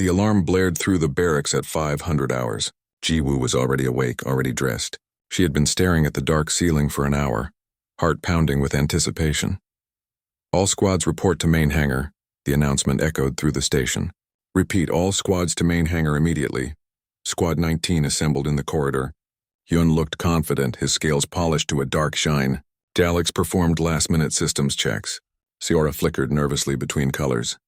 The alarm blared through the barracks at 500 hours. Jiwoo was already awake, already dressed. She had been staring at the dark ceiling for an hour, heart pounding with anticipation. All squads report to main hangar, the announcement echoed through the station. Repeat, all squads to main hangar immediately. Squad 19 assembled in the corridor. Hyun looked confident, his scales polished to a dark shine. Daleks performed last-minute systems checks. Seora flickered nervously between colors.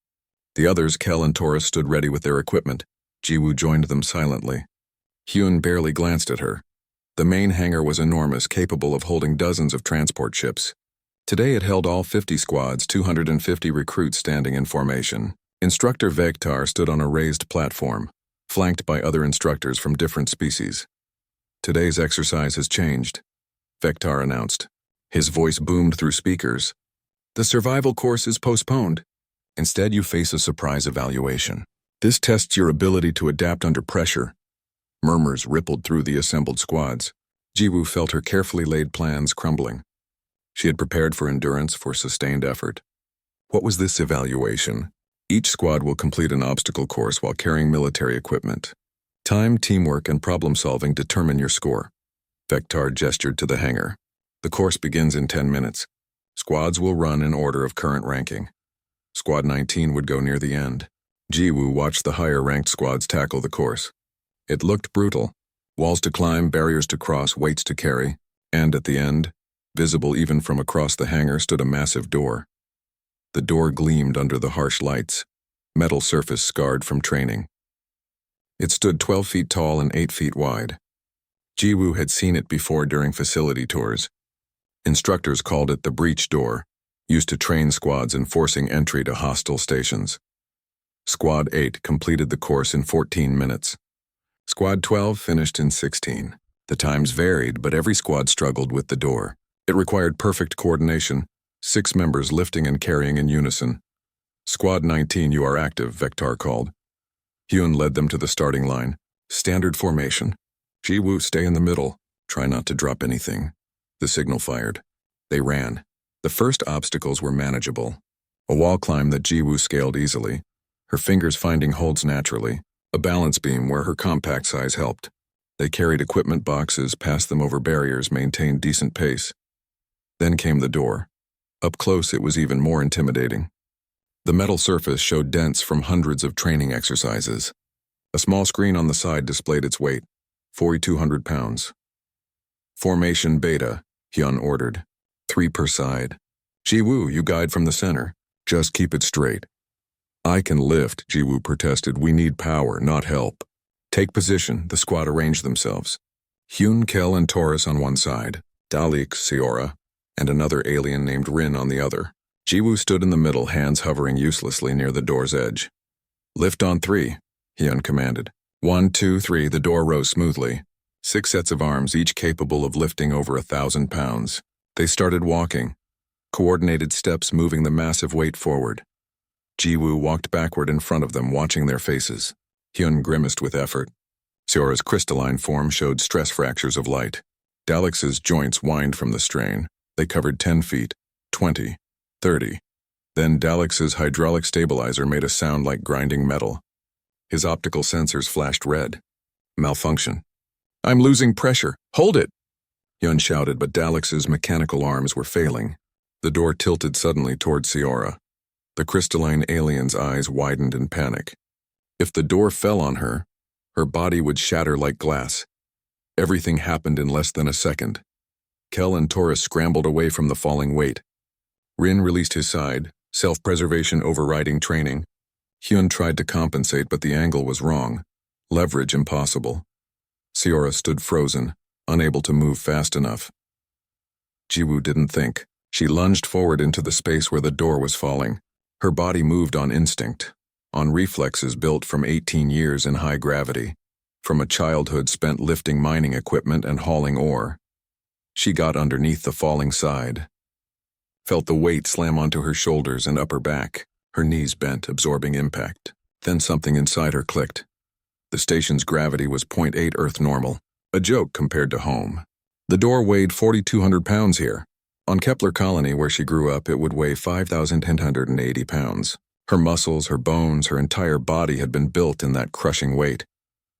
The others, Kel and Taurus, stood ready with their equipment. Jiwoo joined them silently. Hyun barely glanced at her. The main hangar was enormous, capable of holding dozens of transport ships. Today it held all 50 squads, 250 recruits standing in formation. Instructor Vektar stood on a raised platform, flanked by other instructors from different species. Today's exercise has changed, Vektar announced. His voice boomed through speakers. The survival course is postponed. Instead, you face a surprise evaluation. This tests your ability to adapt under pressure. Murmurs rippled through the assembled squads. Jiwoo felt her carefully laid plans crumbling. She had prepared for endurance, for sustained effort. What was this evaluation? Each squad will complete an obstacle course while carrying military equipment. Time, teamwork, and problem-solving determine your score. Vektar gestured to the hangar. The course begins in 10 minutes. Squads will run in order of current ranking. Squad 19 would go near the end. Jiwoo watched the higher-ranked squads tackle the course. It looked brutal. Walls to climb, barriers to cross, weights to carry. And at the end, visible even from across the hangar, stood a massive door. The door gleamed under the harsh lights, metal surface scarred from training. It stood 12 feet tall and 8 feet wide. Jiwoo had seen it before during facility tours. Instructors called it the breach door, used to train squads in forcing entry to hostile stations. Squad 8 completed the course in 14 minutes. Squad 12 finished in 16. The times varied, but every squad struggled with the door. It required perfect coordination, 6 members lifting and carrying in unison. Squad 19, you are active, Vektar called. Hyun led them to the starting line. Standard formation. Jiwoo, stay in the middle. Try not to drop anything. The signal fired. They ran. The first obstacles were manageable. A wall climb that Jiwoo scaled easily, her fingers finding holds naturally. A balance beam where her compact size helped. They carried equipment boxes, passed them over barriers, maintained decent pace. Then came the door. Up close, it was even more intimidating. The metal surface showed dents from hundreds of training exercises. A small screen on the side displayed its weight, 4,200 pounds. Formation Beta, Hyun ordered. 3 per side. Jiwoo, you guide from the center. Just keep it straight. I can lift, Jiwoo protested. We need power, not help. Take position, the squad arranged themselves. Hyun, Kel, and Taurus on one side, Dalek, Seora, and another alien named Rin on the other. Jiwoo stood in the middle, hands hovering uselessly near the door's edge. Lift on 3, Hyun commanded. 1, 2, 3, the door rose smoothly. 6 sets of arms, each capable of lifting over 1,000 pounds. They started walking, coordinated steps moving the massive weight forward. Jiwoo walked backward in front of them, watching their faces. Hyun grimaced with effort. Seora's crystalline form showed stress fractures of light. Dalex's joints whined from the strain. They covered 10 feet, 20, 30. Then Dalex's hydraulic stabilizer made a sound like grinding metal. His optical sensors flashed red. Malfunction. I'm losing pressure. Hold it! Hyun shouted, but Dalex's mechanical arms were failing. The door tilted suddenly toward Seora. The crystalline alien's eyes widened in panic. If the door fell on her, her body would shatter like glass. Everything happened in less than a second. Kel and Taurus scrambled away from the falling weight. Rin released his side, self-preservation overriding training. Hyun tried to compensate, but the angle was wrong. Leverage impossible. Seora stood frozen, unable to move fast enough. Jiwoo didn't think. She lunged forward into the space where the door was falling. Her body moved on instinct, on reflexes built from 18 years in high gravity, from a childhood spent lifting mining equipment and hauling ore. She got underneath the falling side, felt the weight slam onto her shoulders and upper back, her knees bent, absorbing impact. Then something inside her clicked. The station's gravity was 0.8 Earth normal, a joke compared to home. The door weighed 4,200 pounds here. On Kepler Colony, where she grew up, it would weigh 5,1080 pounds. Her muscles, her bones, her entire body had been built in that crushing weight.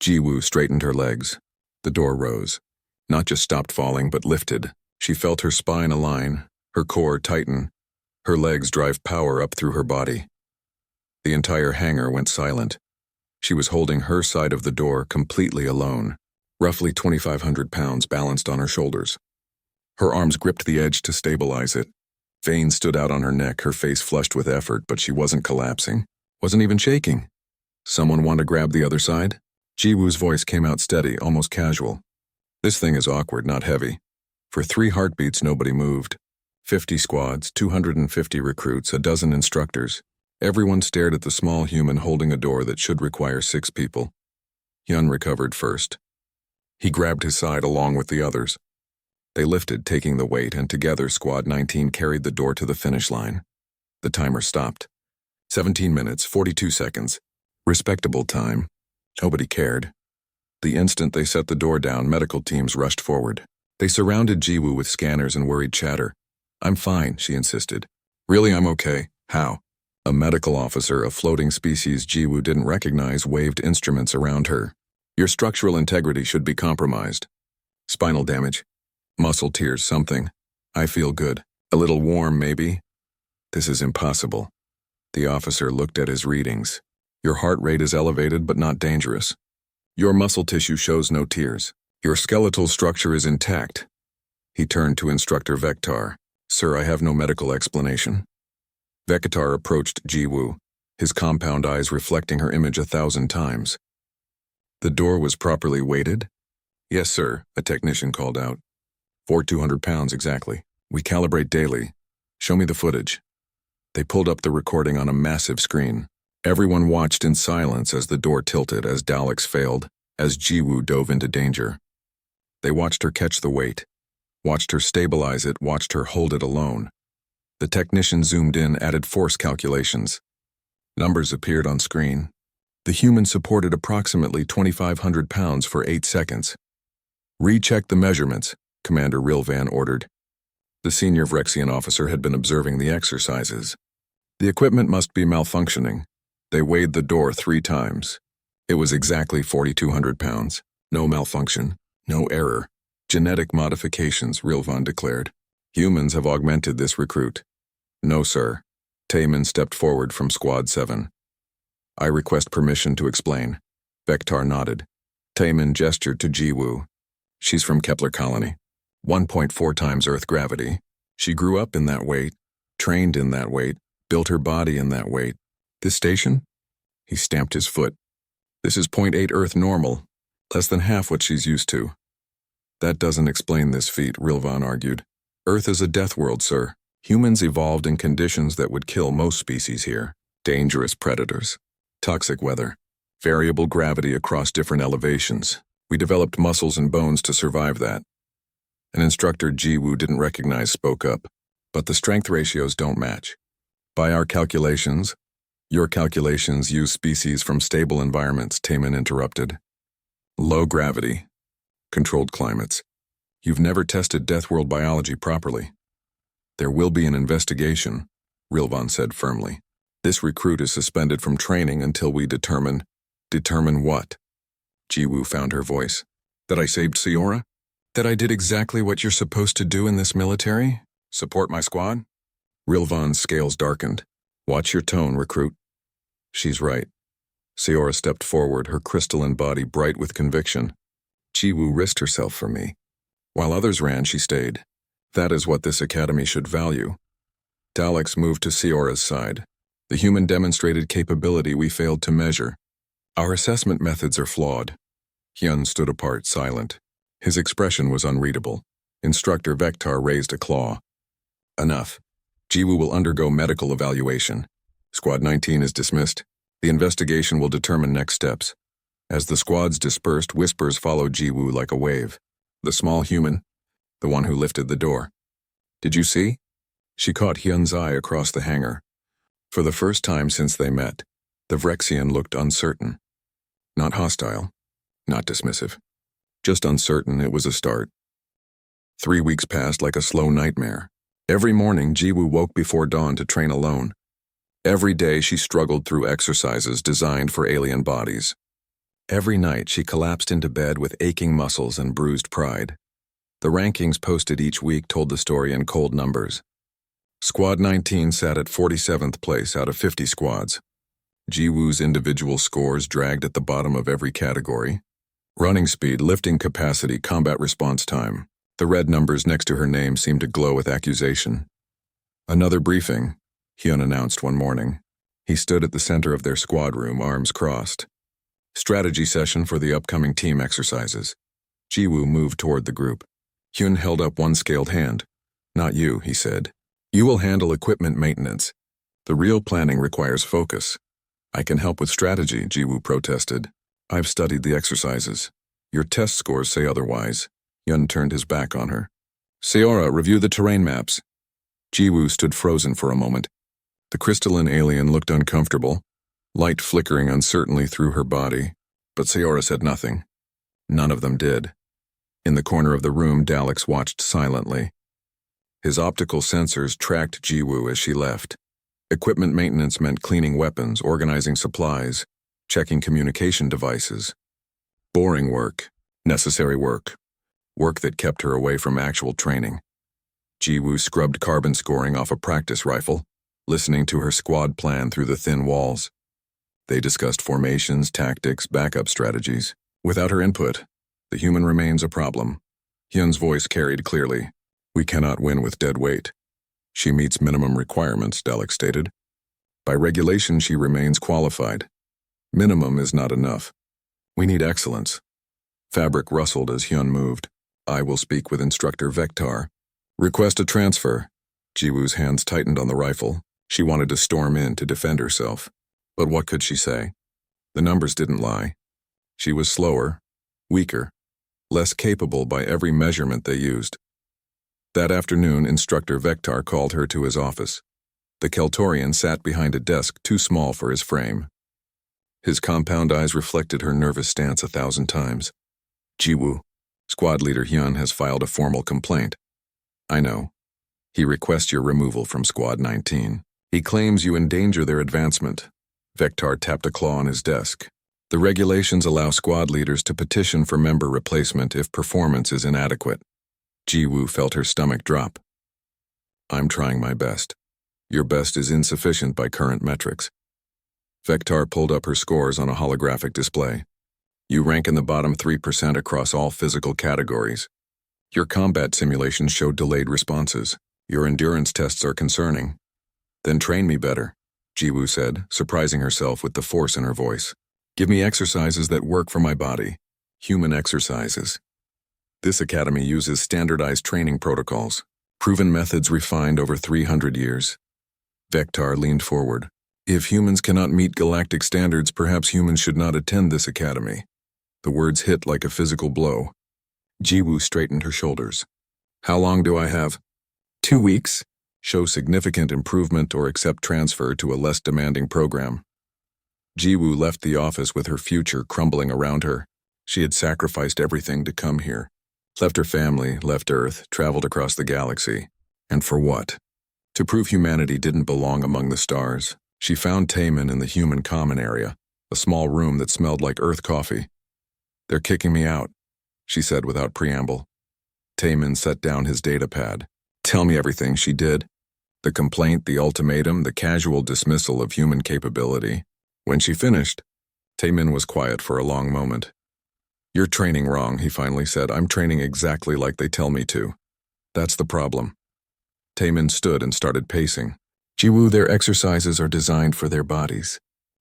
Jiwoo straightened her legs. The door rose. Not just stopped falling, but lifted. She felt her spine align, her core tighten, her legs drive power up through her body. The entire hangar went silent. She was holding her side of the door completely alone, roughly 2,500 pounds balanced on her shoulders. Her arms gripped the edge to stabilize it. Veins stood out on her neck, her face flushed with effort, but she wasn't collapsing, wasn't even shaking. Someone want to grab the other side? Jiwoo's voice came out steady, almost casual. This thing is awkward, not heavy. For 3 heartbeats, nobody moved. 50 squads, 250 recruits, a dozen instructors. Everyone stared at the small human holding a door that should require 6 people. Hyun recovered first. He grabbed his side along with the others. They lifted, taking the weight, and together Squad 19 carried the door to the finish line. The timer stopped. 17 minutes, 42 seconds. Respectable time. Nobody cared. The instant they set the door down, medical teams rushed forward. They surrounded Jiwoo with scanners and worried chatter. "I'm fine," she insisted. "Really, I'm okay. How?" A medical officer, a floating species Jiwoo didn't recognize, waved instruments around her. "Your structural integrity should be compromised. Spinal damage. Muscle tears, something. I feel good. A little warm, maybe." "This is impossible." The officer looked at his readings. "Your heart rate is elevated but not dangerous. Your muscle tissue shows no tears. Your skeletal structure is intact." He turned to Instructor Vektar. "Sir, I have no medical explanation." Vektar approached Jiwoo, his compound eyes reflecting her image 1,000 times. "The door was properly weighted?" "Yes, sir," a technician called out. "For 200 pounds exactly. We calibrate daily. Show me the footage." They pulled up the recording on a massive screen. Everyone watched in silence as the door tilted, as Daleks failed, as Jiwoo dove into danger. They watched her catch the weight, watched her stabilize it, watched her hold it alone. The technician zoomed in, added force calculations. Numbers appeared on screen. The human supported approximately 2,500 pounds for 8 seconds. "Recheck the measurements," Commander Rilvan ordered. The senior Vrexian officer had been observing the exercises. "The equipment must be malfunctioning." They weighed the door 3 times. It was exactly 4,200 pounds. No malfunction, no error. "Genetic modifications," Rilvan declared. "Humans have augmented this recruit." "No, sir." Taemin stepped forward from Squad 7. "I request permission to explain." Vektar nodded. Taemin gestured to Jiwoo. "She's from Kepler Colony. 1.4 times Earth gravity. She grew up in that weight, trained in that weight, built her body in that weight. This station?" He stamped his foot. "This is 0.8 Earth normal, less than half what she's used to." "That doesn't explain this feat," Rilvan argued. "Earth is a death world, sir. Humans evolved in conditions that would kill most species here. Dangerous predators, toxic weather, variable gravity across different elevations. We developed muscles and bones to survive that." An instructor Jiwoo didn't recognize spoke up. "But the strength ratios don't match. By our calculations—" "Your calculations use species from stable environments," Taemin interrupted. "Low gravity, controlled climates. You've never tested Death World biology properly." "There will be an investigation," Rilvan said firmly. "This recruit is suspended from training until we determine..." "Determine what?" Jiwoo found her voice. "That I saved Seora? That I did exactly what you're supposed to do in this military? Support my squad?" Rilvan's scales darkened. "Watch your tone, recruit." "She's right." Seora stepped forward, her crystalline body bright with conviction. "Jiwoo risked herself for me. While others ran, she stayed. That is what this academy should value." Daleks moved to Seora's side. "The human demonstrated capability we failed to measure. Our assessment methods are flawed." Hyun stood apart, silent. His expression was unreadable. Instructor Vektar raised a claw. "Enough. Jiwoo will undergo medical evaluation. Squad 19 is dismissed. The investigation will determine next steps." As the squads dispersed, whispers followed Jiwoo like a wave. "The small human, the one who lifted the door. Did you see?" She caught Hyun's eye across the hangar. For the first time since they met, the Vrexian looked uncertain. Not hostile, not dismissive. Just uncertain. It was a start. 3 weeks passed like a slow nightmare. Every morning, Jiwoo woke before dawn to train alone. Every day she struggled through exercises designed for alien bodies. Every night she collapsed into bed with aching muscles and bruised pride. The rankings posted each week told the story in cold numbers. Squad 19 sat at 47th place out of 50 squads. Jiwoo's individual scores dragged at the bottom of every category. Running speed, lifting capacity, combat response time. The red numbers next to her name seemed to glow with accusation. Another briefing, Hyun announced one morning. He stood at the center of their squad room, arms crossed. Strategy session for the upcoming team exercises. Jiwoo moved toward the group. Hyun held up one scaled hand. Not you, he said. You will handle equipment maintenance. The real planning requires focus. I can help with strategy, Jiwoo protested. I've studied the exercises. Your test scores say otherwise. Hyun turned his back on her. Seora, review the terrain maps. Jiwoo stood frozen for a moment. The crystalline alien looked uncomfortable, light flickering uncertainly through her body, but Seora said nothing. None of them did. In the corner of the room, Daleks watched silently. His optical sensors tracked Jiwoo as she left. Equipment maintenance meant cleaning weapons, organizing supplies, checking communication devices. Boring work, necessary work. Work that kept her away from actual training. Jiwoo scrubbed carbon scoring off a practice rifle, listening to her squad plan through the thin walls. They discussed formations, tactics, backup strategies. Without her input, the human remains a problem. Hyun's voice carried clearly. We cannot win with dead weight. She meets minimum requirements, Dalek stated. By regulation, she remains qualified. Minimum is not enough. We need excellence. Fabric rustled as Hyun moved. I will speak with Instructor Vector. Request a transfer. Jiwoo's hands tightened on the rifle. She wanted to storm in to defend herself. But what could she say? The numbers didn't lie. She was slower, weaker, less capable by every measurement they used. That afternoon, Instructor Vector called her to his office. The Keltorian sat behind a desk too small for his frame. His compound eyes reflected her nervous stance 1,000 times. Jiwoo, Squad Leader Hyun has filed a formal complaint. I know. He requests your removal from Squad 19. He claims you endanger their advancement. Vector tapped a claw on his desk. The regulations allow squad leaders to petition for member replacement if performance is inadequate. Jiwoo felt her stomach drop. I'm trying my best. Your best is insufficient by current metrics. Vector pulled up her scores on a holographic display. You rank in the bottom 3% across all physical categories. Your combat simulations showed delayed responses. Your endurance tests are concerning. Then train me better, Jiwoo said, surprising herself with the force in her voice. Give me exercises that work for my body. Human exercises. This academy uses standardized training protocols, proven methods refined over 300 years. Vector leaned forward. If humans cannot meet galactic standards, perhaps humans should not attend this academy. The words hit like a physical blow. Jiwoo straightened her shoulders. How long do I have? 2 weeks. Show significant improvement or accept transfer to a less demanding program. Jiwoo left the office with her future crumbling around her. She had sacrificed everything to come here. Left her family, left Earth, traveled across the galaxy. And for what? To prove humanity didn't belong among the stars. She found Taemin in the human common area, a small room that smelled like Earth coffee. They're kicking me out, she said without preamble. Taemin set down his datapad. Tell me everything, she did. The complaint, the ultimatum, the casual dismissal of human capability. When she finished, Taemin was quiet for a long moment. You're training wrong, he finally said. I'm training exactly like they tell me to. That's the problem. Taemin stood and started pacing. Jiwoo, their exercises are designed for their bodies.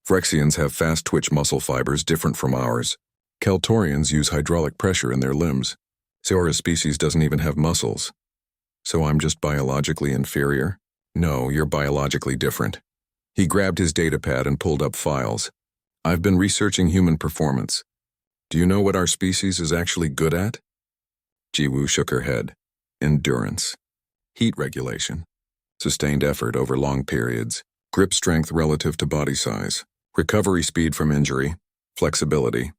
Phyrexians have fast twitch muscle fibers different from ours. Keltorians use hydraulic pressure in their limbs. Seora's species doesn't even have muscles. So I'm just biologically inferior? No, you're biologically different. He grabbed his datapad and pulled up files. I've been researching human performance. Do you know what our species is actually good at? Jiwoo shook her head. Endurance. Heat regulation. Sustained effort over long periods. Grip strength relative to body size. Recovery speed from injury. Flexibility.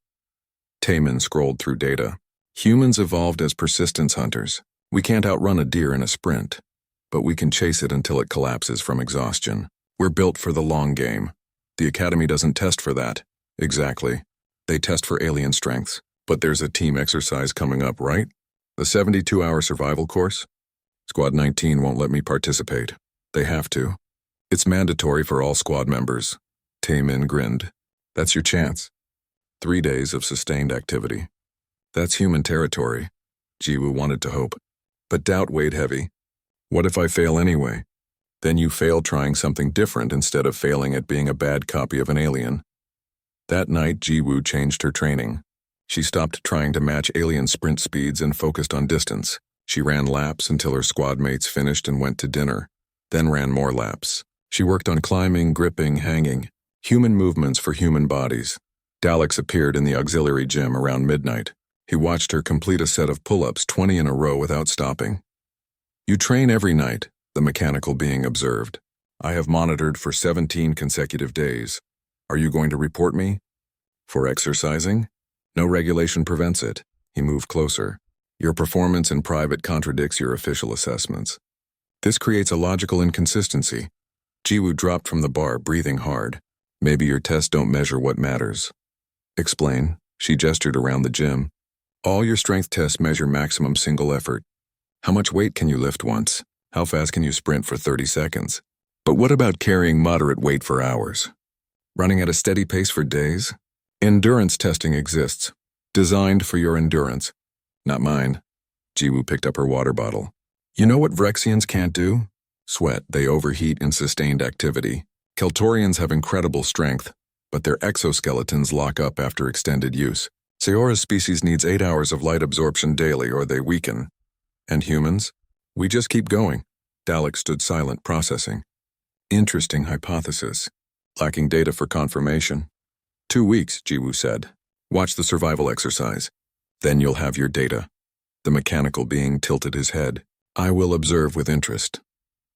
Taemin scrolled through data. Humans evolved as persistence hunters. We can't outrun a deer in a sprint, but we can chase it until it collapses from exhaustion. We're built for the long game. The Academy doesn't test for that. Exactly. They test for alien strengths. But there's a team exercise coming up, right? The 72-hour survival course? Squad 19 won't let me participate. They have to. It's mandatory for all squad members. Taemin grinned. That's your chance. 3 days of sustained activity. That's human territory. Jiwoo wanted to hope. But doubt weighed heavy. What if I fail anyway? Then you fail trying something different instead of failing at being a bad copy of an alien. That night, Jiwoo changed her training. She stopped trying to match alien sprint speeds and focused on distance. She ran laps until her squad mates finished and went to dinner, then ran more laps. She worked on climbing, gripping, hanging. Human movements for human bodies. Daleks appeared in the auxiliary gym around midnight. He watched her complete a set of pull-ups 20 in a row without stopping. You train every night, the mechanical being observed. I have monitored for 17 consecutive days. Are you going to report me? For exercising? No regulation prevents it. He moved closer. Your performance in private contradicts your official assessments. This creates a logical inconsistency. Jiwoo dropped from the bar, breathing hard. Maybe your tests don't measure what matters. Explain. She gestured around the gym. All your strength tests measure maximum single effort. How much weight can you lift once? How fast can you sprint for 30 seconds? But what about carrying moderate weight for hours? Running at a steady pace for days? Endurance testing exists, designed for your endurance. Not mine. Jiwoo picked up her water bottle. You know what Vrexians can't do? Sweat. They overheat in sustained activity. Keltorians have incredible strength, but their exoskeletons lock up after extended use. Seora's species needs 8 hours of light absorption daily or they weaken. And humans? We just keep going. Dalek stood silent, processing. Interesting hypothesis. Lacking data for confirmation. 2 weeks, Jiwoo said. Watch the survival exercise. Then you'll have your data. The mechanical being tilted his head. I will observe with interest.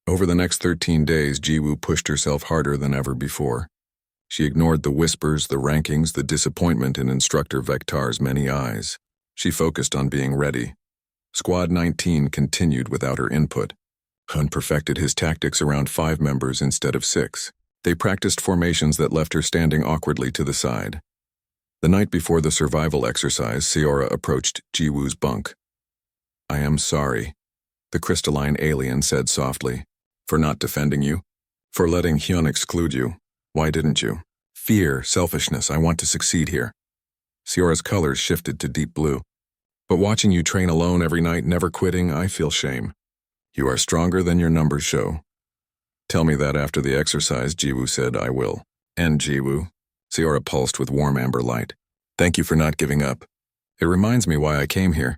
Over the next 13 days, Jiwoo pushed herself harder than ever before. She ignored the whispers, the rankings, the disappointment in Instructor Vektar's many eyes. She focused on being ready. Squad 19 continued without her input. Hun perfected his tactics around 5 members instead of 6. They practiced formations that left her standing awkwardly to the side. The night before the survival exercise, Seora approached Jiwoo's bunk. I am sorry, the crystalline alien said softly. For not defending you. For letting Hyun exclude you. Why didn't you? Fear, selfishness, I want to succeed here. Seora's colors shifted to deep blue. But watching you train alone every night, never quitting, I feel shame. You are stronger than your numbers show. Tell me that after the exercise, Jiwoo said. I will. And Jiwoo. Seora pulsed with warm amber light. Thank you for not giving up. It reminds me why I came here.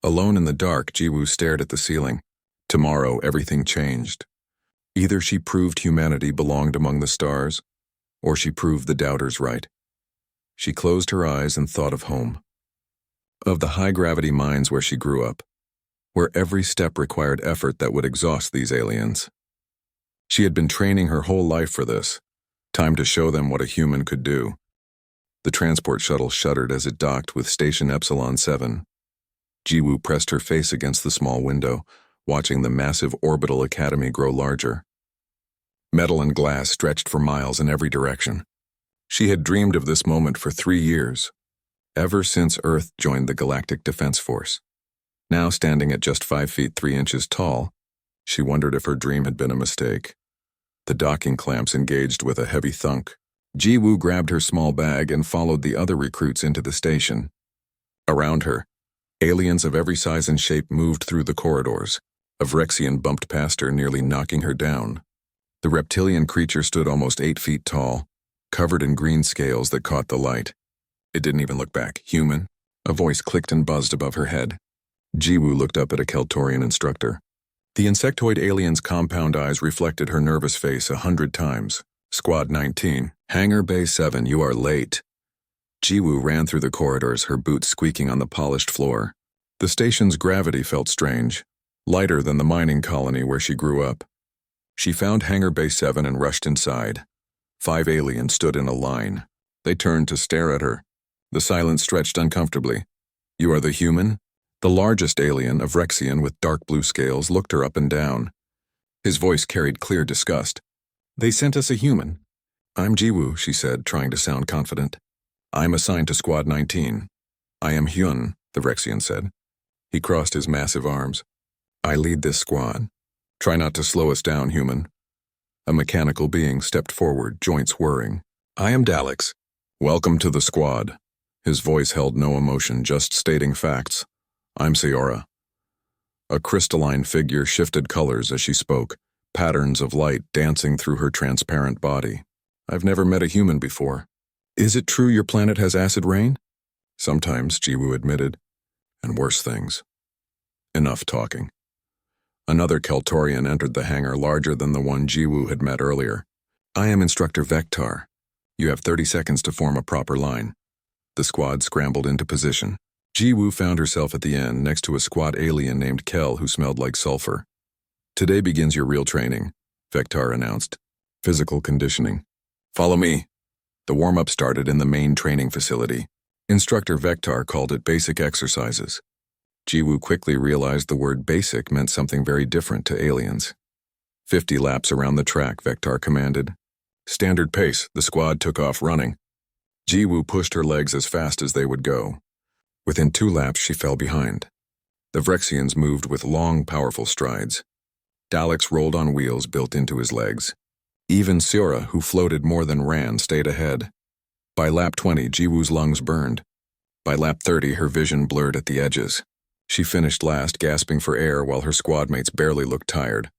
Alone in the dark, Jiwoo stared at the ceiling. Tomorrow, everything changed. Either she proved humanity belonged among the stars, or she proved the doubters right. She closed her eyes and thought of home. Of the high-gravity mines where she grew up, where every step required effort that would exhaust these aliens. She had been training her whole life for this. Time to show them what a human could do. The transport shuttle shuddered as it docked with Station Epsilon 7. Jiwoo pressed her face against the small window, watching the massive orbital academy grow larger. Metal and glass stretched for miles in every direction. She had dreamed of this moment for 3 years, ever since Earth joined the Galactic Defense Force. Now standing at just 5 feet 3 inches tall, she wondered if her dream had been a mistake. The docking clamps engaged with a heavy thunk. Jiwoo grabbed her small bag and followed the other recruits into the station. Around her, aliens of every size and shape moved through the corridors. A Vrexian bumped past her, nearly knocking her down. The reptilian creature stood almost 8 feet tall, covered in green scales that caught the light. It didn't even look back. Human? A voice clicked and buzzed above her head. Jiwoo looked up at a Keltorian instructor. The insectoid alien's compound eyes reflected her nervous face 100 times. Squad 19. Hangar Bay 7, you are late. Jiwoo ran through the corridors, her boots squeaking on the polished floor. The station's gravity felt strange, lighter than the mining colony where she grew up. She found Hangar Bay 7 and rushed inside. 5 aliens stood in a line. They turned to stare at her. The silence stretched uncomfortably. You are the human? The largest alien, a Vrexian with dark blue scales, looked her up and down. His voice carried clear disgust. They sent us a human. I'm Jiwoo, she said, trying to sound confident. I'm assigned to Squad 19. I am Hyun, the Vrexian said. He crossed his massive arms. I lead this squad. Try not to slow us down, human. A mechanical being stepped forward, joints whirring. I am Daleks. Welcome to the squad. His voice held no emotion, just stating facts. I'm Sayora. A crystalline figure shifted colors as she spoke, patterns of light dancing through her transparent body. I've never met a human before. Is it true your planet has acid rain? Sometimes, Jiwoo admitted. And worse things. Enough talking. Another Keltorian entered the hangar, larger than the one Jiwoo had met earlier. I am Instructor Vectar. You have 30 seconds to form a proper line. The squad scrambled into position. Jiwoo found herself at the end next to a squad alien named Kel who smelled like sulfur. Today begins your real training, Vectar announced. Physical conditioning. Follow me. The warm-up started in the main training facility. Instructor Vectar called it basic exercises. Jiwoo quickly realized the word basic meant something very different to aliens. 50 laps around the track, Vectar commanded. Standard pace, the squad took off running. Jiwoo pushed her legs as fast as they would go. Within 2 laps, she fell behind. The Vrexians moved with long, powerful strides. Daleks rolled on wheels built into his legs. Even Sayora, who floated more than ran, stayed ahead. By lap 20, Jiwoo's lungs burned. By lap 30, her vision blurred at the edges. She finished last, gasping for air while her squadmates barely looked tired.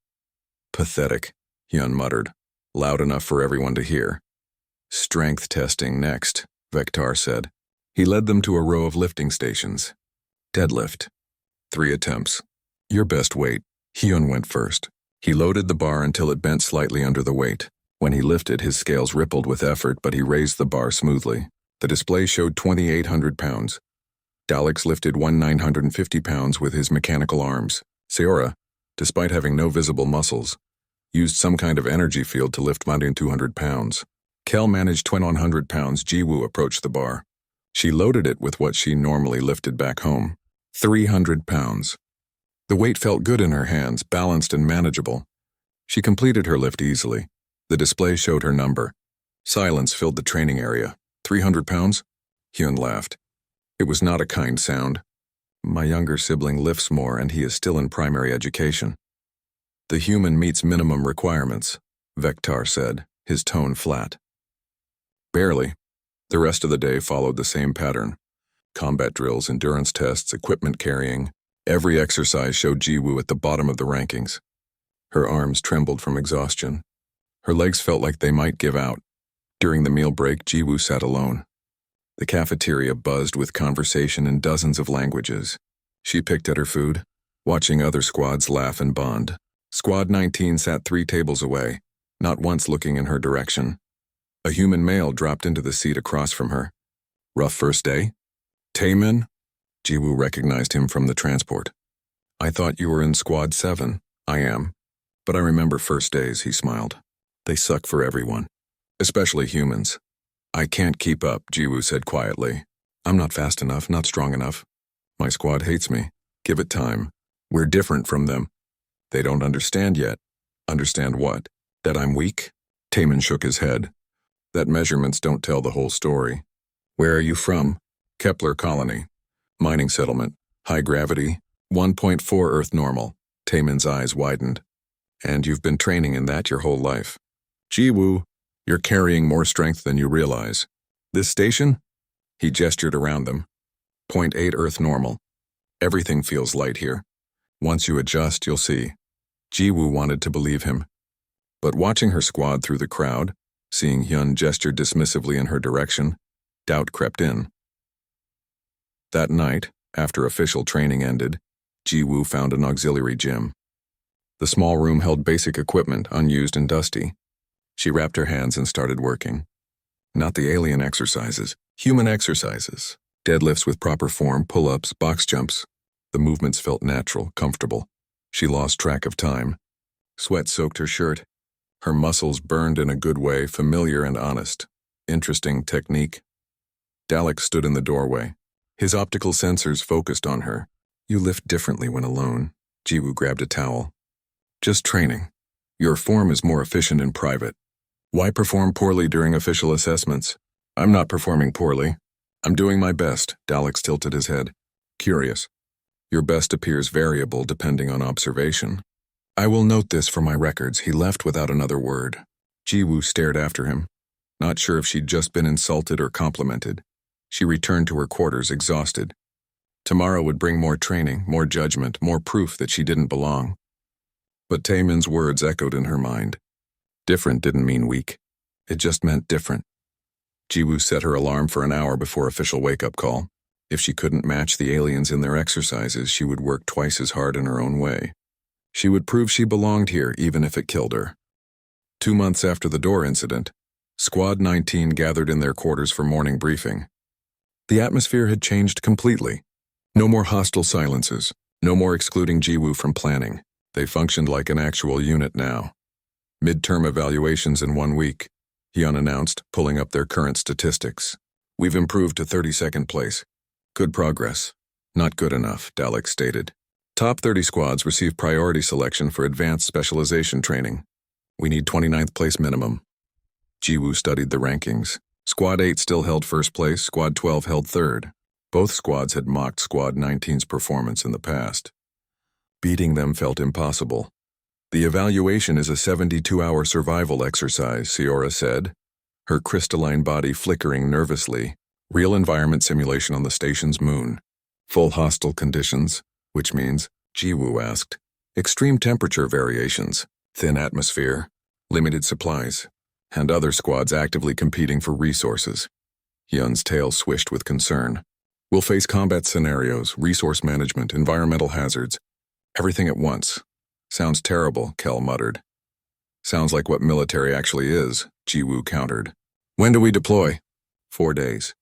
Pathetic, Hyun muttered, loud enough for everyone to hear. Strength testing next, Vectar said. He led them to a row of lifting stations. Deadlift. 3 attempts. Your best weight. Hyun went first. He loaded the bar until it bent slightly under the weight. When he lifted, his scales rippled with effort, but he raised the bar smoothly. The display showed 2,800 pounds. Daleks lifted 1,950 pounds with his mechanical arms. Sayora, despite having no visible muscles, used some kind of energy field to lift 200 pounds. Kel managed 2,100 pounds. Jiwoo approached the bar. She loaded it with what she normally lifted back home. 300 pounds. The weight felt good in her hands, balanced and manageable. She completed her lift easily. The display showed her number. Silence filled the training area. 300 pounds? Hyun laughed. It was not a kind sound. My younger sibling lifts more and he is still in primary education. The human meets minimum requirements, Vectar said, his tone flat. Barely. The rest of the day followed the same pattern. Combat drills, endurance tests, equipment carrying. Every exercise showed Jiwoo at the bottom of the rankings. Her arms trembled from exhaustion. Her legs felt like they might give out. During the meal break, Jiwoo sat alone. The cafeteria buzzed with conversation in dozens of languages. She picked at her food, watching other squads laugh and bond. Squad 19 sat 3 tables away, not once looking in her direction. A human male dropped into the seat across from her. Rough first day? Taemin? Jiwoo recognized him from the transport. I thought you were in Squad 7. I am. But I remember first days, he smiled. They suck for everyone. Especially humans. I can't keep up, Jiwoo said quietly. I'm not fast enough, not strong enough. My squad hates me. Give it time. We're different from them. They don't understand yet. Understand what? That I'm weak? Taemin shook his head. That measurements don't tell the whole story. Where are you from? Kepler Colony. Mining settlement. High gravity. 1.4 Earth normal. Taemin's eyes widened. And you've been training in that your whole life. Jiwoo, you're carrying more strength than you realize. This station? He gestured around them. 0.8 Earth normal. Everything feels light here. Once you adjust, you'll see. Jiwoo wanted to believe him. But watching her squad through the crowd, seeing Hyun gesture dismissively in her direction, doubt crept in. That night, after official training ended, Jiwoo found an auxiliary gym. The small room held basic equipment, unused and dusty. She wrapped her hands and started working. Not the alien exercises, human exercises. Deadlifts with proper form, pull-ups, box jumps. The movements felt natural, comfortable. She lost track of time. Sweat soaked her shirt. Her muscles burned in a good way, familiar and honest. Interesting technique. Dalek stood in the doorway. His optical sensors focused on her. You lift differently when alone. Jiwoo grabbed a towel. Just training. Your form is more efficient in private. Why perform poorly during official assessments? I'm not performing poorly. I'm doing my best, Daleks tilted his head. Curious. Your best appears variable depending on observation. I will note this for my records. He left without another word. Jiwoo stared after him, not sure if she'd just been insulted or complimented. She returned to her quarters, exhausted. Tomorrow would bring more training, more judgment, more proof that she didn't belong. But Taemin's words echoed in her mind. Different didn't mean weak. It just meant different. Jiwoo set her alarm for an hour before official wake-up call. If she couldn't match the aliens in their exercises, she would work twice as hard in her own way. She would prove she belonged here, even if it killed her. 2 months after the door incident, Squad 19 gathered in their quarters for morning briefing. The atmosphere had changed completely. No more hostile silences, no more excluding Jiwoo from planning. They functioned like an actual unit now. Midterm evaluations in 1 week, Hyun announced, pulling up their current statistics. We've improved to 32nd place. Good progress. Not good enough, Dalek stated. Top 30 squads receive priority selection for advanced specialization training. We need 29th place minimum. Jiwoo studied the rankings. Squad 8 still held first place, Squad 12 held third. Both squads had mocked Squad 19's performance in the past. Beating them felt impossible. The evaluation is a 72-hour survival exercise, Siora said, her crystalline body flickering nervously. Real environment simulation on the station's moon. Full hostile conditions, which means, Jiwoo asked, extreme temperature variations, thin atmosphere, limited supplies, and other squads actively competing for resources. Hyun's tail swished with concern. We'll face combat scenarios, resource management, environmental hazards, everything at once. Sounds terrible, Kel muttered. Sounds like what military actually is, Jiwoo countered. When do we deploy? 4 days.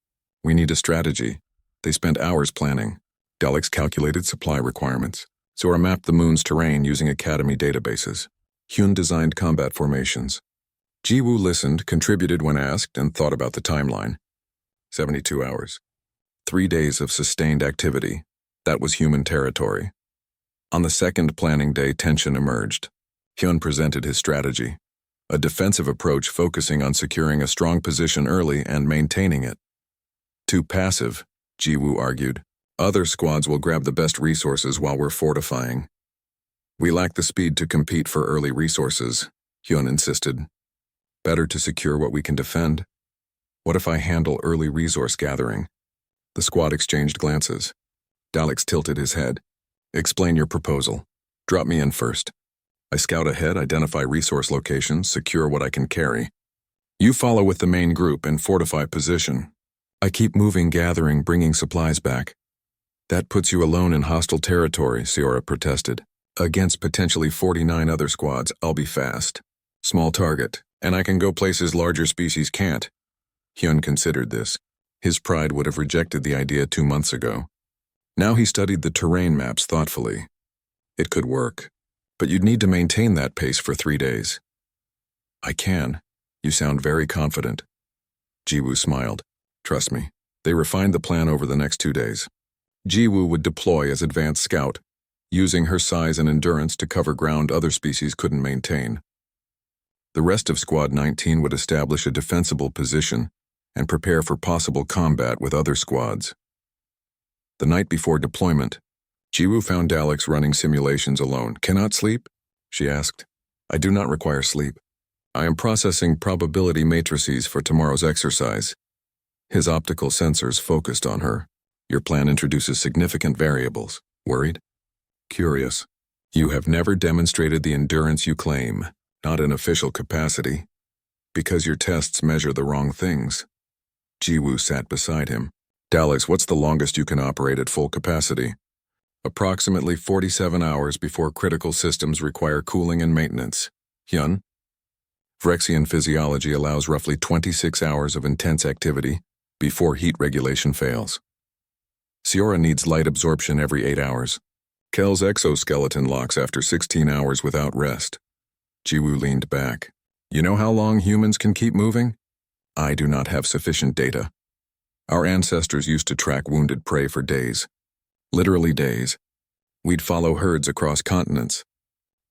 We need a strategy. They spent hours planning. Daleks calculated supply requirements. Zora mapped the moon's terrain using Academy databases. Hyun designed combat formations. Jiwoo listened, contributed when asked, and thought about the timeline. 72 hours. 3 days of sustained activity. That was human territory. On the second planning day, tension emerged. Hyun presented his strategy. A defensive approach focusing on securing a strong position early and maintaining it. Too passive, Jiwoo argued. Other squads will grab the best resources while we're fortifying. We lack the speed to compete for early resources, Hyun insisted. Better to secure what we can defend. What if I handle early resource gathering? The squad exchanged glances. Daleks tilted his head. Explain your proposal. Drop me in first. I scout ahead, identify resource locations, secure what I can carry. You follow with the main group and fortify position. I keep moving, gathering, bringing supplies back. That puts you alone in hostile territory, Siora protested. Against potentially 49 other squads, I'll be fast. Small target, and I can go places larger species can't. Hyun considered this. His pride would have rejected the idea 2 months ago. Now he studied the terrain maps thoughtfully. It could work, but you'd need to maintain that pace for 3 days. I can. You sound very confident. Jiwoo smiled. Trust me, they refined the plan over the next 2 days. Jiwoo would deploy as advanced scout, using her size and endurance to cover ground other species couldn't maintain. The rest of Squad 19 would establish a defensible position and prepare for possible combat with other squads. The night before deployment, Jiwoo found Daleks running simulations alone. Cannot sleep? She asked. I do not require sleep. I am processing probability matrices for tomorrow's exercise. His optical sensors focused on her. Your plan introduces significant variables. Worried? Curious. You have never demonstrated the endurance you claim, not in official capacity. Because your tests measure the wrong things. Jiwoo sat beside him. Daleks, what's the longest you can operate at full capacity? Approximately 47 hours before critical systems require cooling and maintenance. Hyun? Phyrexian physiology allows roughly 26 hours of intense activity before heat regulation fails. Siora needs light absorption every 8 hours. Kel's exoskeleton locks after 16 hours without rest. Jiwoo leaned back. You know how long humans can keep moving? I do not have sufficient data. Our ancestors used to track wounded prey for days. Literally days. We'd follow herds across continents.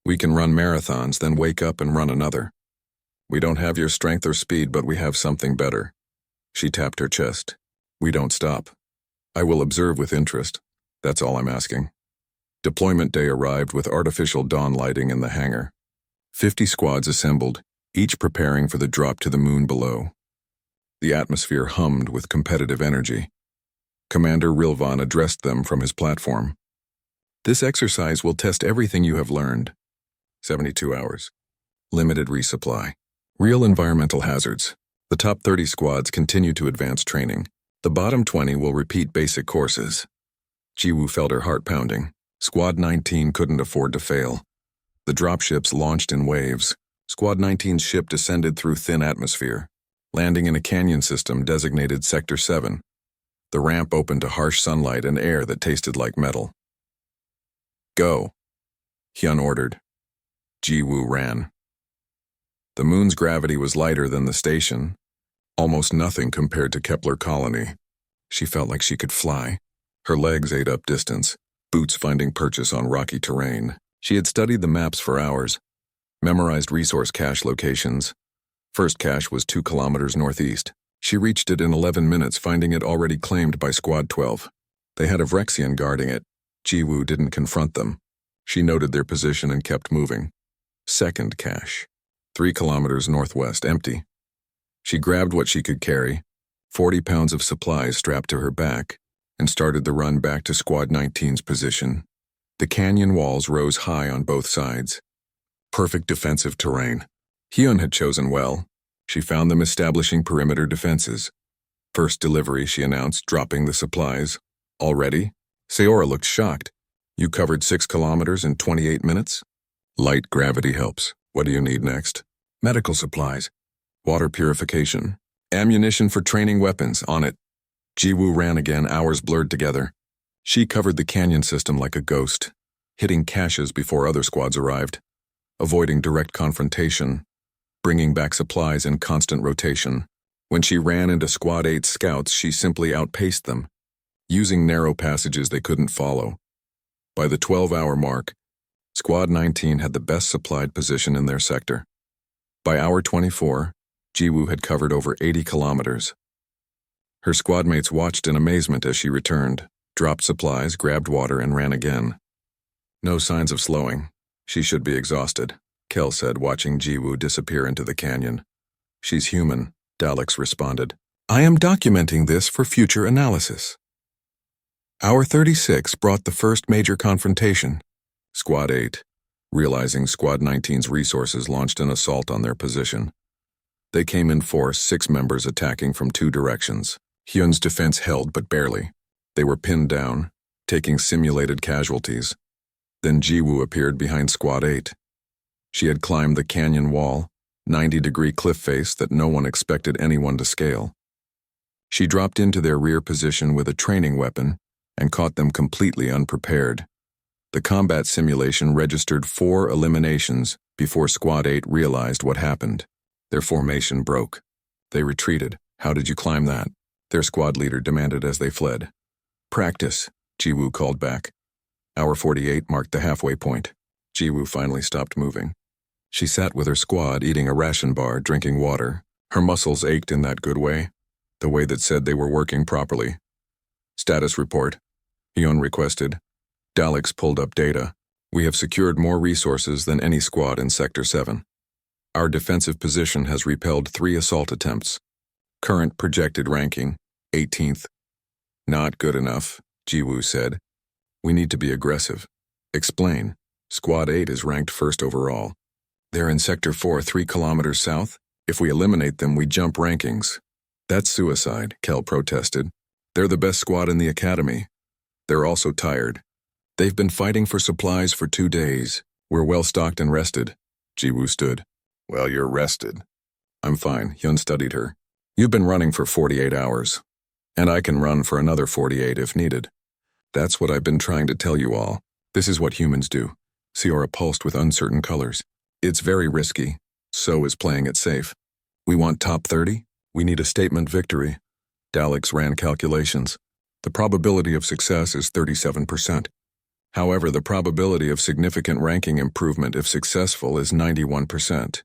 We can run marathons, then wake up and run another. We don't have your strength or speed, but we have something better. She tapped her chest. We don't stop. I will observe with interest. That's all I'm asking. Deployment day arrived with artificial dawn lighting in the hangar. 50 squads assembled, each preparing for the drop to the moon below. The atmosphere hummed with competitive energy. Commander Rilvan addressed them from his platform. This exercise will test everything you have learned. 72 hours. Limited resupply. Real environmental hazards. The top 30 squads continue to advance training. The bottom 20 will repeat basic courses. Jiwoo felt her heart pounding. Squad 19 couldn't afford to fail. The dropships launched in waves. Squad 19's ship descended through thin atmosphere, landing in a canyon system designated Sector 7. The ramp opened to harsh sunlight and air that tasted like metal. Go, Hyun ordered. Jiwoo ran. The moon's gravity was lighter than the station, almost nothing compared to Kepler Colony. She felt like she could fly. Her legs ate up distance, boots finding purchase on rocky terrain. She had studied the maps for hours, memorized resource cache locations. First cache was 2 kilometers northeast. She reached it in 11 minutes, finding it already claimed by Squad 12. They had a Vrexian guarding it. Jiwoo didn't confront them. She noted their position and kept moving. Second cache, 3 kilometers northwest, empty. She grabbed what she could carry, 40 pounds of supplies strapped to her back, and started the run back to Squad 19's position. The canyon walls rose high on both sides. Perfect defensive terrain. Hyun had chosen well. She found them establishing perimeter defenses. First delivery, she announced, dropping the supplies. Already? Seora looked shocked. You covered 6 kilometers in 28 minutes? Light gravity helps. What do you need next? Medical supplies. Water purification. Ammunition for training weapons, on it. Jiwoo ran again, hours blurred together. She covered the canyon system like a ghost, hitting caches before other squads arrived, avoiding direct confrontation, bringing back supplies in constant rotation. When she ran into Squad 8 scouts, she simply outpaced them, using narrow passages they couldn't follow. By the 12-hour mark, Squad 19 had the best supplied position in their sector. By hour 24, Jiwoo had covered over 80 kilometers. Her squad mates watched in amazement as she returned, dropped supplies, grabbed water, and ran again. No signs of slowing. She should be exhausted, Kel said, watching Jiwoo disappear into the canyon. She's human, Daleks responded. I am documenting this for future analysis. Hour 36 brought the first major confrontation. Squad 8, realizing Squad 19's resources, launched an assault on their position. They came in force, 6 members attacking from 2 directions. Hyun's defense held, but barely. They were pinned down, taking simulated casualties. Then Jiwoo appeared behind Squad 8. She had climbed the canyon wall, 90-degree cliff face that no one expected anyone to scale. She dropped into their rear position with a training weapon and caught them completely unprepared. The combat simulation registered 4 eliminations before Squad 8 realized what happened. Their formation broke. They retreated. How did you climb that? Their squad leader demanded as they fled. Practice, Jiwoo called back. Hour 48 marked the halfway point. Jiwoo finally stopped moving. She sat with her squad, eating a ration bar, drinking water. Her muscles ached in that good way, the way that said they were working properly. Status report, Hyun requested. Daleks pulled up data. We have secured more resources than any squad in Sector 7. Our defensive position has repelled 3 assault attempts. Current projected ranking, 18th. Not good enough, Jiwoo said. We need to be aggressive. Explain. Squad 8 is ranked 1st overall. They're in Sector 4, 3 kilometers south. If we eliminate them, we jump rankings. That's suicide, Kel protested. They're the best squad in the academy. They're also tired. They've been fighting for supplies for 2 days. We're well stocked and rested. Jiwoo stood. Well, you're rested. I'm fine, Hyun studied her. You've been running for 48 hours. And I can run for another 48 if needed. That's what I've been trying to tell you all. This is what humans do. Seora pulsed with uncertain colors. It's very risky. So is playing it safe. We want top 30? We need a statement victory. Daleks ran calculations. The probability of success is 37%. However, the probability of significant ranking improvement if successful is 91%.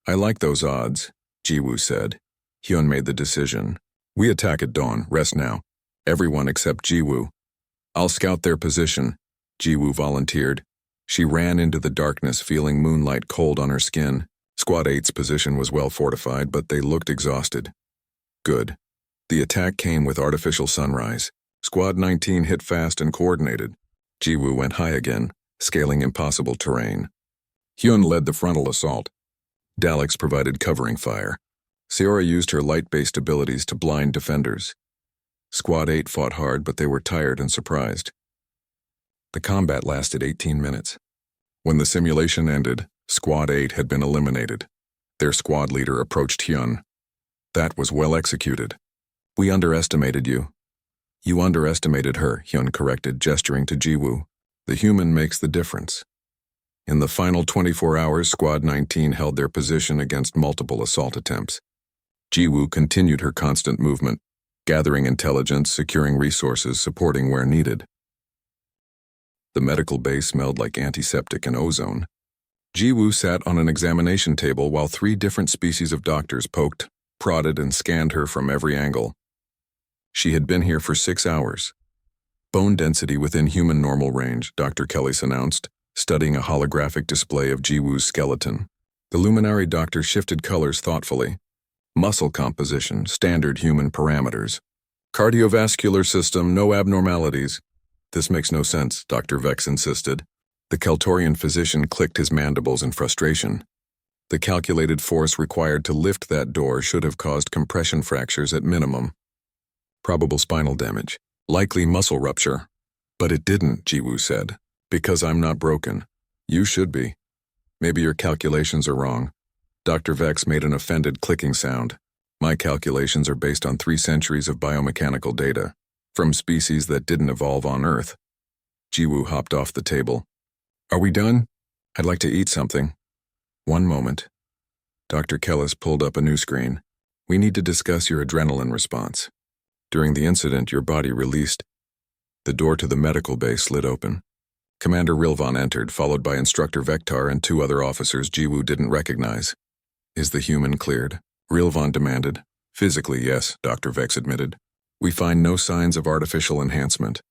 I like those odds, Jiwoo said. Hyun made the decision. We attack at dawn, rest now. Everyone except Jiwoo. I'll scout their position, Jiwoo volunteered. She ran into the darkness, feeling moonlight cold on her skin. Squad 8's position was well fortified, but they looked exhausted. Good. The attack came with artificial sunrise. Squad 19 hit fast and coordinated. Jiwoo went high again, scaling impossible terrain. Hyun led the frontal assault. Daleks provided covering fire. Seora used her light-based abilities to blind defenders. Squad 8 fought hard, but they were tired and surprised. The combat lasted 18 minutes. When the simulation ended, Squad 8 had been eliminated. Their squad leader approached Hyun. That was well executed. We underestimated you. You underestimated her, Hyun corrected, gesturing to Jiwoo. The human makes the difference. In the final 24 hours, Squad 19 held their position against multiple assault attempts. Jiwoo continued her constant movement, gathering intelligence, securing resources, supporting where needed. The medical bay smelled like antiseptic and ozone. Jiwoo sat on an examination table while 3 different species of doctors poked, prodded, and scanned her from every angle. She had been here for 6 hours. Bone density within human normal range, Dr. Kellis announced, studying a holographic display of Jiwoo's skeleton. The luminary doctor shifted colors thoughtfully. Muscle composition, standard human parameters. Cardiovascular system, no abnormalities. This makes no sense, Dr. Vex insisted. The Keltorian physician clicked his mandibles in frustration. The calculated force required to lift that door should have caused compression fractures at minimum. Probable spinal damage. Likely muscle rupture. But it didn't, Jiwoo said. Because I'm not broken. You should be. Maybe your calculations are wrong. Dr. Vex made an offended clicking sound. My calculations are based on 3 centuries of biomechanical data, from species that didn't evolve on Earth. Jiwoo hopped off the table. Are we done? I'd like to eat something. One moment. Dr. Kellis pulled up a new screen. We need to discuss your adrenaline response. During the incident, your body released. The door to the medical bay slid open. Commander Rilvan entered, followed by Instructor Vektar and 2 other officers Jiwoo didn't recognize. Is the human cleared? Rilvan demanded. Physically, yes, Dr. Vex admitted. We find no signs of artificial enhancement.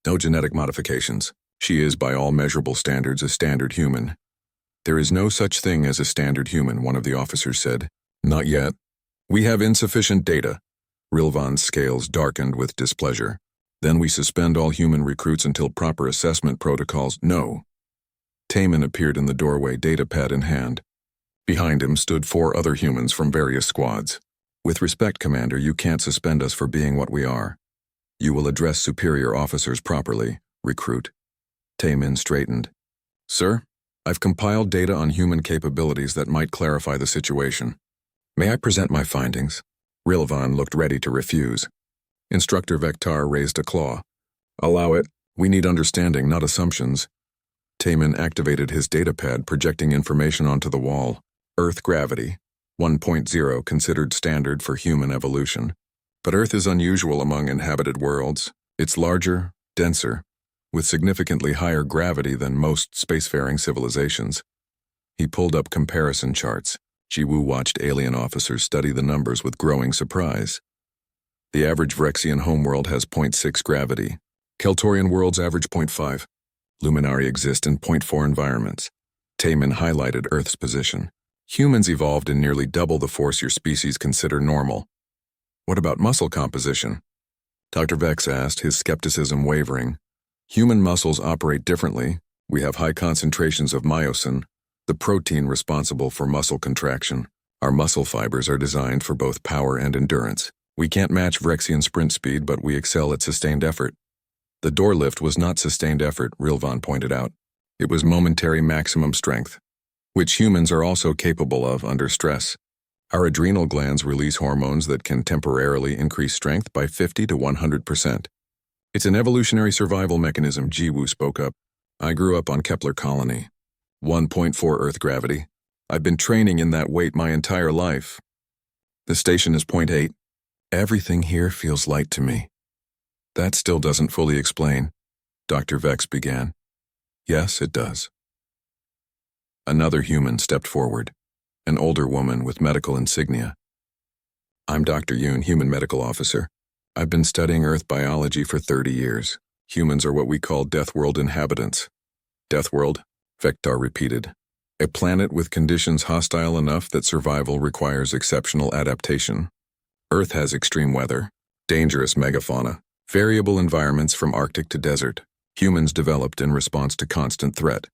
No genetic modifications. She is, by all measurable standards, a standard human. There is no such thing as a standard human, one of the officers said. Not yet. We have insufficient data. Rilvan's scales darkened with displeasure. Then we suspend all human recruits until proper assessment protocols. No. Taemin appeared in the doorway, datapad in hand. Behind him stood 4 other humans from various squads. With respect, Commander, you can't suspend us for being what we are. You will address superior officers properly, recruit. Taemin straightened. Sir, I've compiled data on human capabilities that might clarify the situation. May I present my findings? Rilvan looked ready to refuse. Instructor Vektar raised a claw. Allow it. We need understanding, not assumptions. Taemin activated his datapad, projecting information onto the wall. Earth gravity, 1.0 considered standard for human evolution. But Earth is unusual among inhabited worlds. It's larger, denser, with significantly higher gravity than most spacefaring civilizations. He pulled up comparison charts. Jiwoo watched alien officers study the numbers with growing surprise. The average Vrexian homeworld has 0.6 gravity. Keltorian worlds average 0.5. Luminari exist in 0.4 environments. Taemin highlighted Earth's position. Humans evolved in nearly double the force your species consider normal. What about muscle composition? Dr. Vex asked, his skepticism wavering. Human muscles operate differently. We have high concentrations of myosin, the protein responsible for muscle contraction. Our muscle fibers are designed for both power and endurance. We can't match Vrexian sprint speed, but we excel at sustained effort. The door lift was not sustained effort, Rilvan pointed out. It was momentary maximum strength, which humans are also capable of under stress. Our adrenal glands release hormones that can temporarily increase strength by 50 to 100%. It's an evolutionary survival mechanism, Jiwoo spoke up. I grew up on Kepler Colony. 1.4 Earth gravity. I've been training in that weight my entire life. The station is 0.8. Everything here feels light to me. That still doesn't fully explain, Dr. Vex began. Yes, it does. Another human stepped forward. an older woman with medical insignia. I'm Dr. Yoon, Human Medical Officer. I've been studying Earth biology for 30 years. Humans are what we call Death World inhabitants. Death World? Vector repeated. A planet with conditions hostile enough that survival requires exceptional adaptation. Earth has extreme weather, dangerous megafauna, variable environments from Arctic to desert. Humans developed in response to constant threat.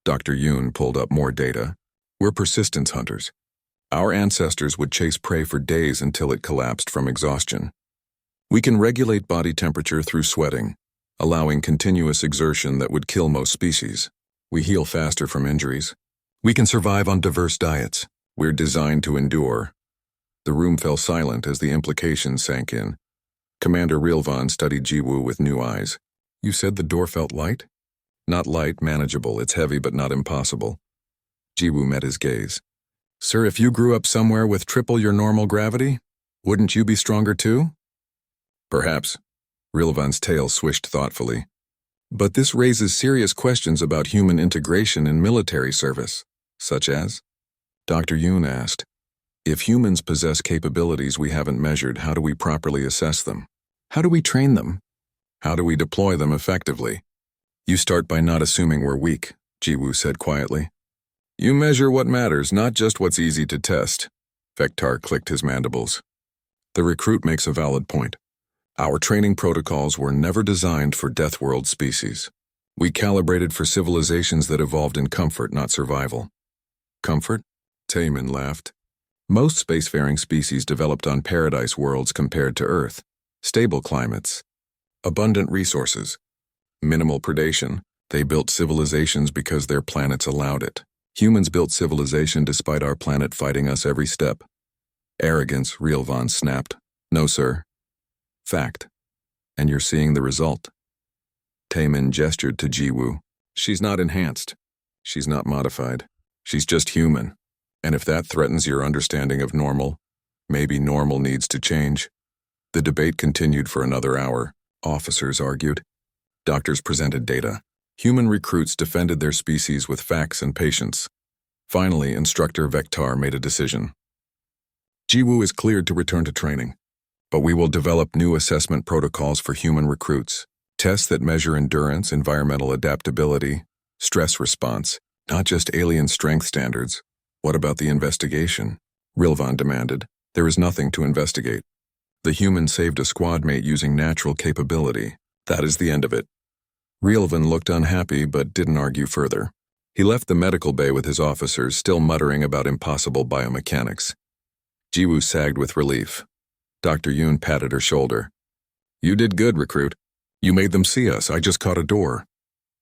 Dr. Yoon pulled up more data. We're persistence hunters. Our ancestors would chase prey for days until it collapsed from exhaustion. We can regulate body temperature through sweating, allowing continuous exertion that would kill most species. We heal faster from injuries. We can survive on diverse diets. We're designed to endure. The room fell silent as the implications sank in. Commander Rilvan studied Jiwoo with new eyes. You said the door felt light? Not light, manageable. It's heavy but not impossible. Jiwoo met his gaze. Sir, if you grew up somewhere with triple your normal gravity, wouldn't you be stronger too? Perhaps. Rilvan's tail swished thoughtfully. But this raises serious questions about human integration in military service, such as? Dr. Yoon asked. If humans possess capabilities we haven't measured, how do we properly assess them? How do we train them? How do we deploy them effectively? You start by not assuming we're weak, Jiwoo said quietly. You measure what matters, not just what's easy to test. Vector clicked his mandibles. The recruit makes a valid point. Our training protocols were never designed for Death World species. We calibrated for civilizations that evolved in comfort, not survival. Comfort? Taemin laughed. Most spacefaring species developed on paradise worlds compared to Earth. Stable climates. Abundant resources. Minimal predation. They built civilizations because their planets allowed it. Humans built civilization despite our planet fighting us every step. Arrogance, Rilvan snapped. No, sir. Fact. And you're seeing the result. Taemin gestured to Jiwoo. She's not enhanced. She's not modified. She's just human. And if that threatens your understanding of normal, maybe normal needs to change. The debate continued for another hour. Officers argued. Doctors presented data. Human recruits defended their species with facts and patience. Finally, Instructor Vector made a decision. Jiwoo is cleared to return to training, but we will develop new assessment protocols for human recruits. Tests that measure endurance, environmental adaptability, stress response, not just alien strength standards. What about the investigation? Rilvan demanded. There is nothing to investigate. The human saved a squad mate using natural capability. That is the end of it. Rilvan looked unhappy but didn't argue further. He left the medical bay with his officers, still muttering about impossible biomechanics. Jiwoo sagged with relief. Dr. Yoon patted her shoulder. You did good, recruit. You made them see us. I just caught a door.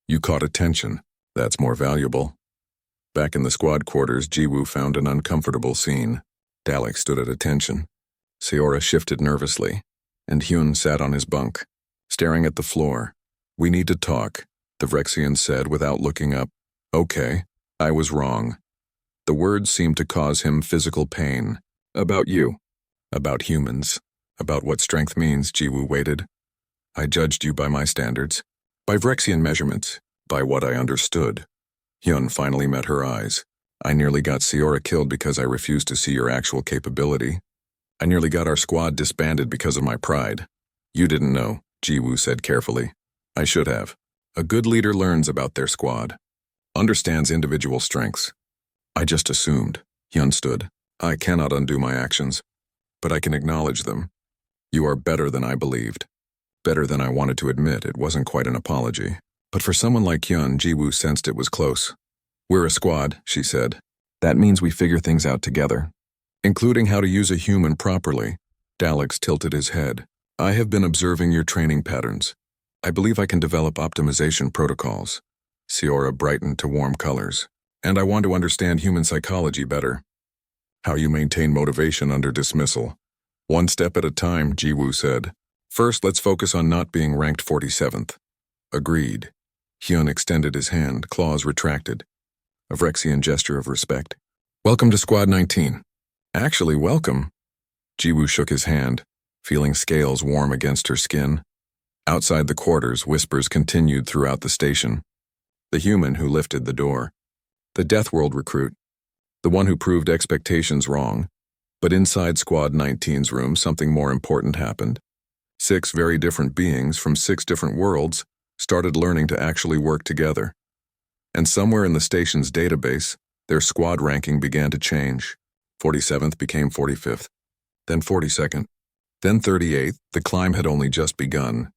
You caught attention. That's more valuable. Back in the squad quarters, Jiwoo found an uncomfortable scene. Dalek stood at attention. Seora shifted nervously, and Hyun sat on his bunk, staring at the floor. We need to talk, the Vrexian said without looking up. Okay, I was wrong. The words seemed to cause him physical pain. About you. About humans. About what strength means, Jiwoo waited. I judged you by my standards. By Vrexian measurements. By what I understood. Hyun finally met her eyes. I nearly got Seora killed because I refused to see your actual capability. I nearly got our squad disbanded because of my pride. You didn't know, Jiwoo said carefully. I should have. A good leader learns about their squad. Understands individual strengths. I just assumed. Hyun stood. I cannot undo my actions, but I can acknowledge them. You are better than I believed. Better than I wanted to admit. It wasn't quite an apology. But for someone like Hyun, Jiwoo sensed it was close. We're a squad, she said. That means we figure things out together. Including how to use a human properly. Daleks tilted his head. I have been observing your training patterns. I believe I can develop optimization protocols. Seora brightened to warm colors. And I want to understand human psychology better. How you maintain motivation under dismissal. One step at a time, Jiwoo said. First, let's focus on not being ranked 47th. Agreed. Hyun extended his hand, claws retracted. A Vrexian gesture of respect. Welcome to Squad 19. Actually, welcome. Jiwoo shook his hand, feeling scales warm against her skin. Outside the quarters, whispers continued throughout the station. The human who lifted the door. The Death World recruit. the one who proved expectations wrong. But inside Squad 19's room, something more important happened. 6 very different beings from 6 different worlds started learning to actually work together. And somewhere in the station's database, their squad ranking began to change. 47th became 45th, then 42nd, then 38th. The climb had only just begun.